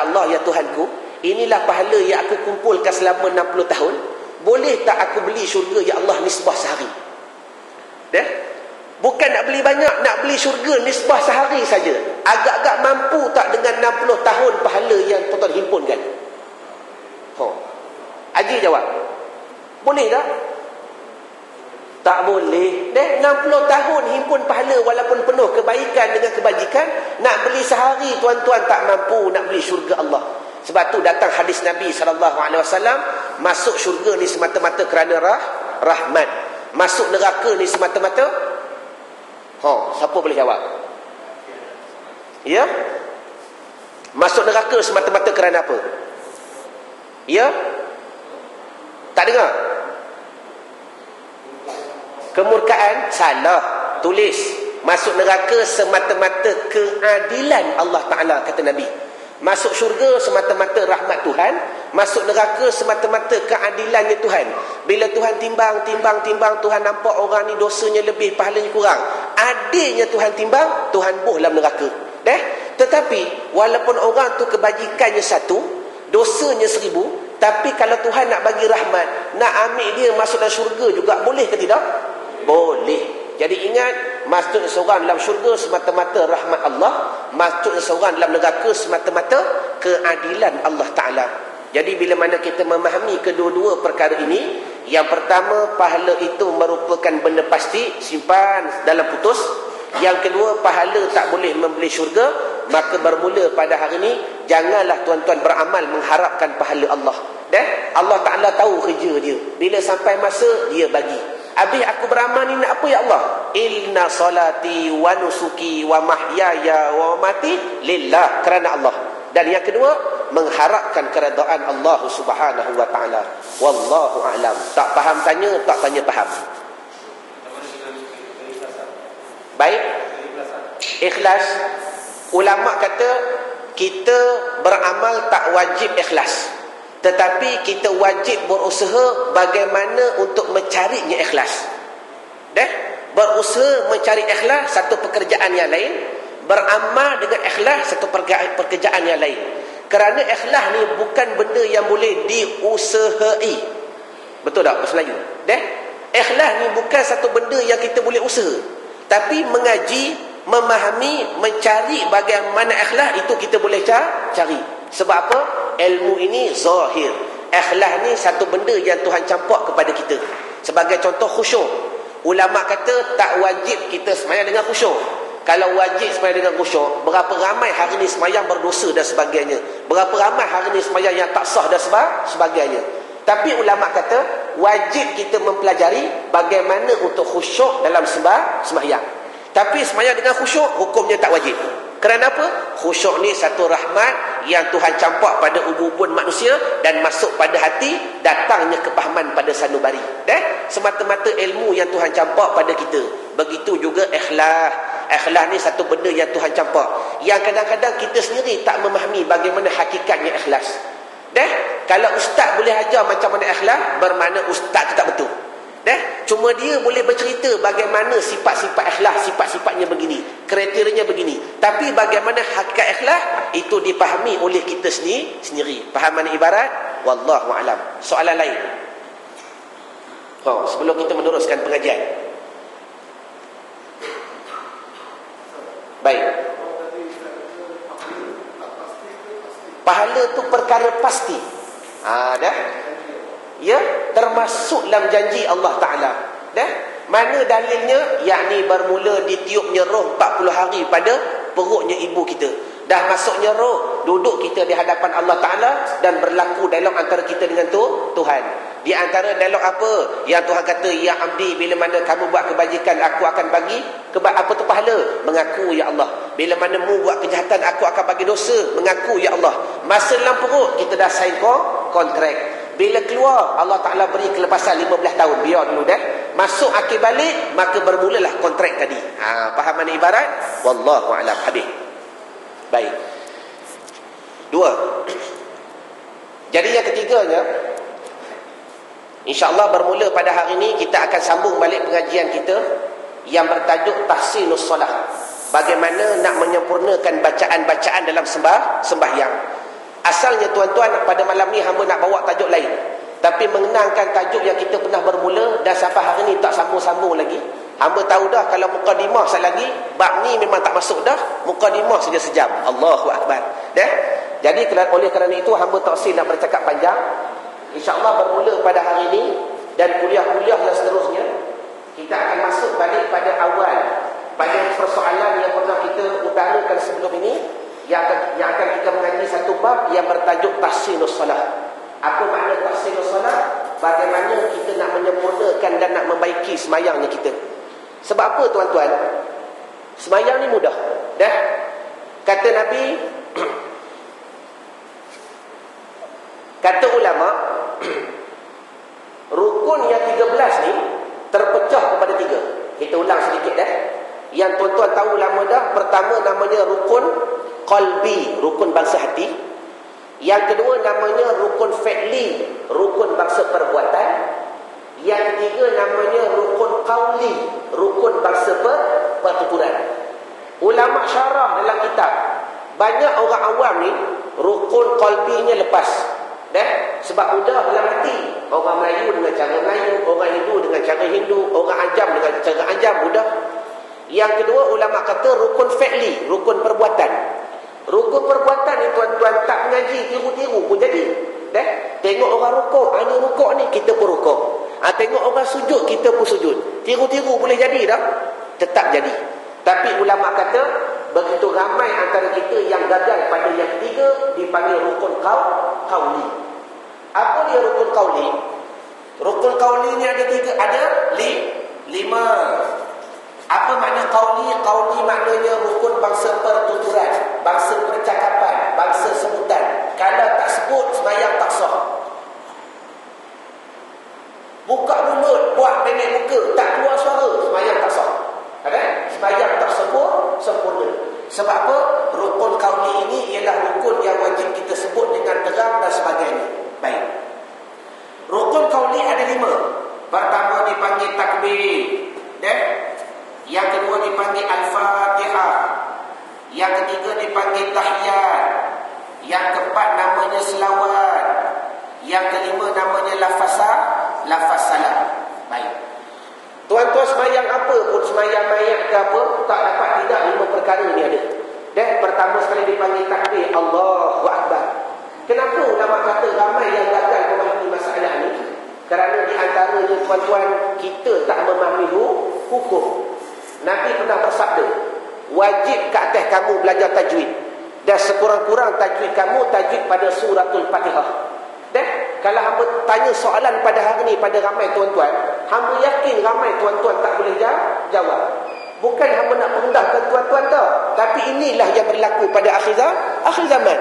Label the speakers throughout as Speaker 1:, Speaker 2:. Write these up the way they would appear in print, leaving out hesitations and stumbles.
Speaker 1: Allah, ya Tuhanku, inilah pahala yang aku kumpulkan selama 60 tahun. Boleh tak aku beli syurga, ya Allah, nisbah sehari? Bukan nak beli banyak, nak beli syurga nisbah sehari saja. Agak-agak mampu tak dengan 60 tahun pahala yang tuan-tuan himpunkan? Haji jawab, boleh tak? Tak boleh. 60 tahun himpun pahala walaupun penuh kebaikan dengan kebajikan, nak beli sehari tuan-tuan tak mampu nak beli syurga Allah. Sebab tu datang hadis Nabi SAW, masuk syurga ni semata-mata kerana rahmat. Masuk neraka ni semata-mata, siapa boleh jawab? Ya? Masuk neraka semata-mata kerana apa? Ya? Tak dengar? Kemurkaan? Salah. Tulis. Masuk neraka semata-mata keadilan Allah Ta'ala, kata Nabi. Masuk syurga semata-mata rahmat Tuhan. Masuk neraka semata-mata keadilannya Tuhan. Bila Tuhan timbang, Tuhan nampak orang ni dosanya lebih, pahalanya kurang. Adilnya Tuhan timbang, Tuhan buh dalam neraka. Tetapi walaupun orang tu kebajikannya 1, dosanya 1000, tapi kalau Tuhan nak bagi rahmat, nak ambil dia masuk dalam syurga juga, boleh ke tidak? Boleh. Jadi ingat, masuk seorang dalam syurga semata-mata rahmat Allah, masuk seorang dalam neraka semata-mata keadilan Allah Ta'ala. Jadi bila mana kita memahami kedua-dua perkara ini, yang pertama, pahala itu merupakan benda pasti, simpan dalam putus. Yang kedua, pahala tak boleh membeli syurga. Maka bermula pada hari ini, janganlah tuan-tuan beramal mengharapkan pahala Allah. Allah Ta'ala tahu kerja dia. Bila sampai masa, dia bagi. Habis aku beramal ni nak apa, ya Allah? Inna salati wa nusuki wa mahyaya wa mati lillah, kerana Allah. Dan yang kedua, mengharapkan keredaan Allah Subhanahu wa Ta'ala. Wallahu a'lam. Tak faham tanya, tak tanya faham. Baik. Ikhlas. Ulama kata kita beramal tak wajib ikhlas, tetapi kita wajib berusaha bagaimana untuk mencarinya ikhlas. Berusaha mencari ikhlas satu pekerjaan yang lain, beramal dengan ikhlas satu pekerjaan yang lain. Kerana ikhlas ni bukan benda yang boleh diusahai. Betul tak bahasa Melayu? Ikhlas ni bukan satu benda yang kita boleh usaha, tapi mengaji, memahami, mencari bagaimana ikhlas itu kita boleh cari. Sebab apa? Ilmu ini zahir. Ikhlas ni satu benda yang Tuhan campak kepada kita. Sebagai contoh, khusyuk. Ulama kata tak wajib kita semayang dengan khusyuk. Kalau wajib semayang dengan khusyuk, berapa ramai hari ni semayang berdosa dan sebagainya. Berapa ramai hari ni semayang yang tak sah dan sebagainya. Tapi ulama kata wajib kita mempelajari bagaimana untuk khusyuk dalam sembahyang. Tapi semayang dengan khusyuk, hukumnya tak wajib. Kerana apa? Khusyuk ni satu rahmat yang Tuhan campak pada ubun-ubun manusia dan masuk pada hati, datangnya kepahaman pada sanubari. Semata-mata ilmu yang Tuhan campak pada kita. Begitu juga ikhlas. Ikhlas ni satu benda yang Tuhan campak, yang kadang-kadang kita sendiri tak memahami bagaimana hakikatnya ikhlas. Kalau ustaz boleh ajar macam mana ikhlas, bermakna ustaz tu tak betul. Cuma dia boleh bercerita bagaimana sifat-sifat ikhlas, sifat-sifatnya begini, kriterianya begini. Tapi bagaimana hakikat ikhlas, itu dipahami oleh kita sendiri. Fahaman ibarat, wallahu a'lam. Soalan lain? Sebelum kita meneruskan pengajian. Baik. Pahala tu perkara pasti. Ya, termasuk dalam janji Allah Ta'ala. Mana dalilnya? Yakni bermula ditiupnya roh 40 hari pada perutnya ibu kita. Dah masuknya roh, duduk kita di hadapan Allah Ta'ala dan berlaku dialog antara kita dengan Tuhan. Di antara dialog apa? Yang Tuhan kata, ya abdi, bila mana kamu buat kebajikan, aku akan bagi apa tu pahala? Mengaku, ya Allah. Bila mana mu buat kejahatan, aku akan bagi dosa. Mengaku, ya Allah. Masa dalam perut, kita dah sign kontrak. Bila keluar, Allah Ta'ala beri kelepasan 15 tahun. Biar dulu masuk akhir balik, maka bermulalah kontrak tadi. Fahaman ibarat? Wallahu a'lam. Habis. Baik. 2. Jadi yang ketiganya, InsyaAllah bermula pada hari ini kita akan sambung balik pengajian kita yang bertajuk Tahsinus Solah. Bagaimana nak menyempurnakan bacaan-bacaan dalam sembahyang. Asalnya tuan-tuan, pada malam ni hamba nak bawa tajuk lain. Tapi mengenangkan tajuk yang kita pernah bermula dan sampai hari ni tak sambung-sambung lagi. Hamba tahu dah kalau mukadimah sekali lagi, bab ni memang tak masuk dah. Mukadimah saja sejam. Allahu Akbar. Jadi oleh kerana itu hamba tak silap nak bercakap panjang. InsyaAllah bermula pada hari ini dan kuliah-kuliah yang seterusnya, kita akan masuk balik pada awal, pada persoalan yang pernah kita utarakan sebelum ini, yang akan kita mengaji satu bab yang bertajuk tahsinus salat. Apa makna tahsinus salat? Bagaimana kita nak menyempurnakan dan nak membaiki semayangnya kita. Sebab apa tuan-tuan? Semayang ni mudah. Kata Nabi, kata ulama, rukun yang 13 ni terpecah kepada 3. Kita ulang sedikit Yang tuan-tuan tahu lama dah. Pertama namanya rukun qalbi, rukun bangsa hati. Yang kedua namanya rukun fi'li, rukun bangsa perbuatan. Yang ketiga namanya rukun qauli, rukun bangsa pertuturan. Ulama syarah dalam kitab, banyak orang awam ni rukun qalbinya lepas. Sebab mudah dalam hati. Orang Melayu dengan cara Melayu, orang Hindu dengan cara Hindu, orang Ajam dengan cara Ajam, mudah. Yang kedua ulama kata rukun fi'li, rukun perbuatan. Rukun perbuatan ni tuan-tuan tak mengaji, tiru-tiru pun jadi. Tengok orang rukuk, ada rukuk ni, kita pun rukuk. Tengok orang sujud, kita pun sujud. Tiru-tiru boleh jadi dah? Tetap jadi. Tapi ulama kata, begitu ramai antara kita yang gagal pada yang ketiga, dipanggil rukun qauli. Apa dia rukun qauli? Rukun qauli ni ada 3, ada 5. Apa makna qauli? Qauli maknanya rukun bangsa pertuturan, bangsa percakapan, bangsa sebutan. Kalau tak sebut, semayang tak sah. Buka mulut, buat pendek muka, tak keluar suara, semayang tak sah. Semayang tak sempurna. Sebab apa? Rukun qauli ini ialah rukun yang wajib kita sebut dengan terang dan sebagainya. Baik. Rukun qauli ada 5. Pertama dipanggil takbir. Yang kedua dipanggil Al-Fatihah. Yang ketiga dipanggil Tahiyat. Yang keempat namanya selawat. Yang kelima namanya lafaz salam. Baik. Tuan-tuan semayang apa pun, semayang mayat ke apa, tak dapat tidak 5 perkara ni ada. Pertama sekali dipanggil takbir, Allahu Akbar. Kenapa ulama kata ramai yang gagal memahami masalah ni? Kerana di antaranya tuan-tuan, kita tak memahami hukum. Nabi pernah bersabda, wajib ke atas kamu belajar tajwid. Dan sekurang-kurang tajwid kamu tajwid pada suratul Fatihah. Kalau hamba tanya soalan pada hari ni pada ramai tuan-tuan, hamba yakin ramai tuan-tuan tak boleh jawab. Bukan hamba nak merendahkan tuan-tuan tak, tapi inilah yang berlaku pada akhir zaman.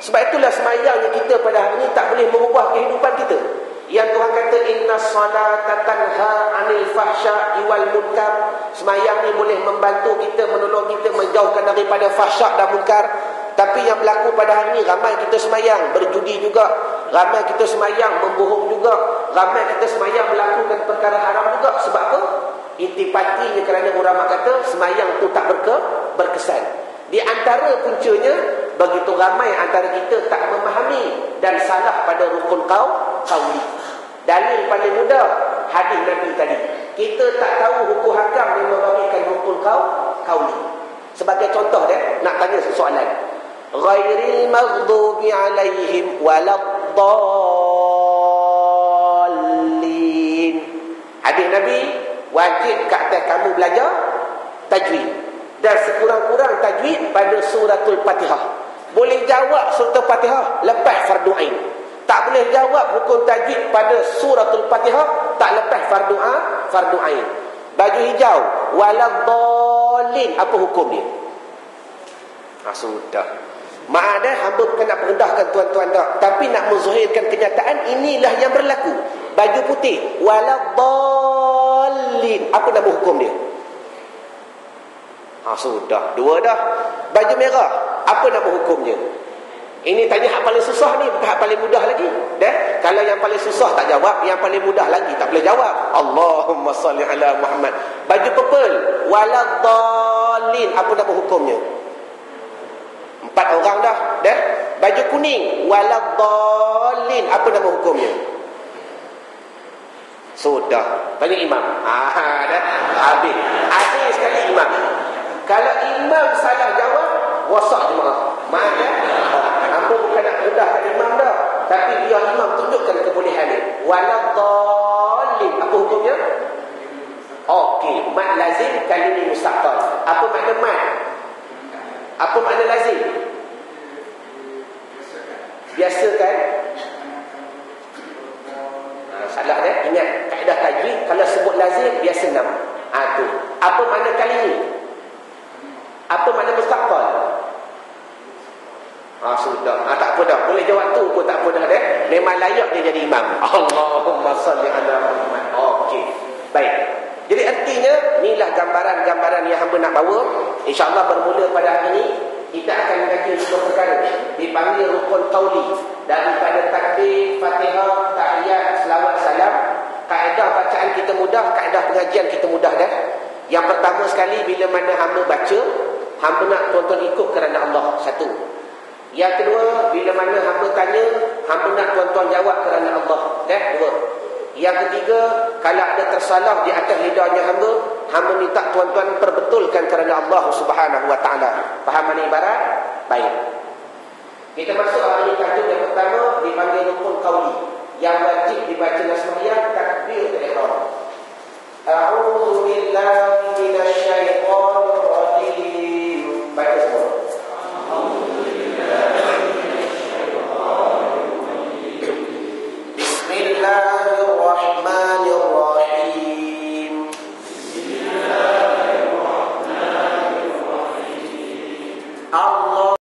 Speaker 1: Sebab itulah semayangnya kita pada hari ni tak boleh mengubah kehidupan kita. Yang Tuhan kata inna salata tanha 'anil fahsya'i wal munkar. Semayang ni boleh membantu kita, menolong kita menjauhkan daripada fahsyak dan munkar. Tapi yang berlaku pada hari ni, ramai kita semayang berjudi juga, ramai kita semayang membohong juga, ramai kita semayang melakukan perkara haram juga. Sebab apa? Intipatinya kerana ulama kata semayang tu tak berkesan. Di antara puncanya, begitu ramai antara kita tak memahami dan salah pada rukun qauli. Dalil paling mudah, hadis Nabi tadi. Kita tak tahu hukum hakam yang membagikan rukun qauli. Sebagai contoh nak tanya soalan. Ghairil maghdubi alaihim waladdallin. Hadis Nabi, wajib ke atas kamu belajar tajwid. Dan sekurang-kurang tajwid pada suratul Fatihah. Boleh jawab suratul Fatihah lepas fardu ain. Tak boleh jawab rukun tajwid pada suratul Fatihah tak lepas fardu ain. Baju hijau waladdallin, apa hukum dia? Sudah. Maaf hamba bukan nak merendahkan tuan-tuan tak, tapi nak menzahirkan kenyataan inilah yang berlaku. Baju putih waladdallin, apa nama hukum dia? Sudah, 2 dah. Baju merah, apa nama hukumnya? Ini tanya hak paling susah ni, bukan hak paling mudah lagi. Kalau yang paling susah tak jawab, yang paling mudah lagi tak boleh jawab. Allahumma salli ala Muhammad. Baju purple waladdallin, apa nama hukumnya? 4 orang dah. baju kuning, waladhdallin, apa nama hukumnya? Sudah, tanya imam. Dah habis. Habis sekali imam. Kalau imam salah jawab, wasak jemaah. Maknanya apa bukan nak rendahkan imam dah, tapi biar imam tunjukkan kebolehan dia. Waladhdallin, apa hukumnya? Okey, mad lazim kalimah mustaqal. Apa makna mad? Apa makna lazim? Biasakan. Salah dah. Ingat kaedah tajwid, kalau sebut lazim biasa enam. Tu. Apa makna kalimah? Apa makna mustaqal? Sudah. Tak apa dah. Boleh jawab tu pun tak apa dah. Memang layak dia jadi imam. Allahumma salli ala Muhammad. Okey. Baik. Jadi artinya, inilah gambaran-gambaran yang hamba nak bawa. InsyaAllah bermula pada hari ini, kita akan mengkaji sebuah perkara. Dipanggil rukun qauli. Daripada takbir, fatihah, tahiyat, selawat, salam. Kaedah bacaan kita mudah, kaedah pengajian kita mudah dah. Yang pertama sekali, bila mana hamba baca, hamba nak tuan-tuan ikut kerana Allah. Satu. Yang kedua, bila mana hamba tanya, hamba nak tuan-tuan jawab kerana Allah. Dua. Yang ketiga, kalau ada tersalah di atas lidahnya hamba minta tuan-tuan perbetulkan kerana Allah Subhanahu wa taala. Faham mana ibarat? Baik. Kita masuk hari ini tajuk yang pertama dipanggil rukun qauli. Yang wajib dibaca dalam sembahyang takbiratul ihram. A'udzu billahi minasyaitonir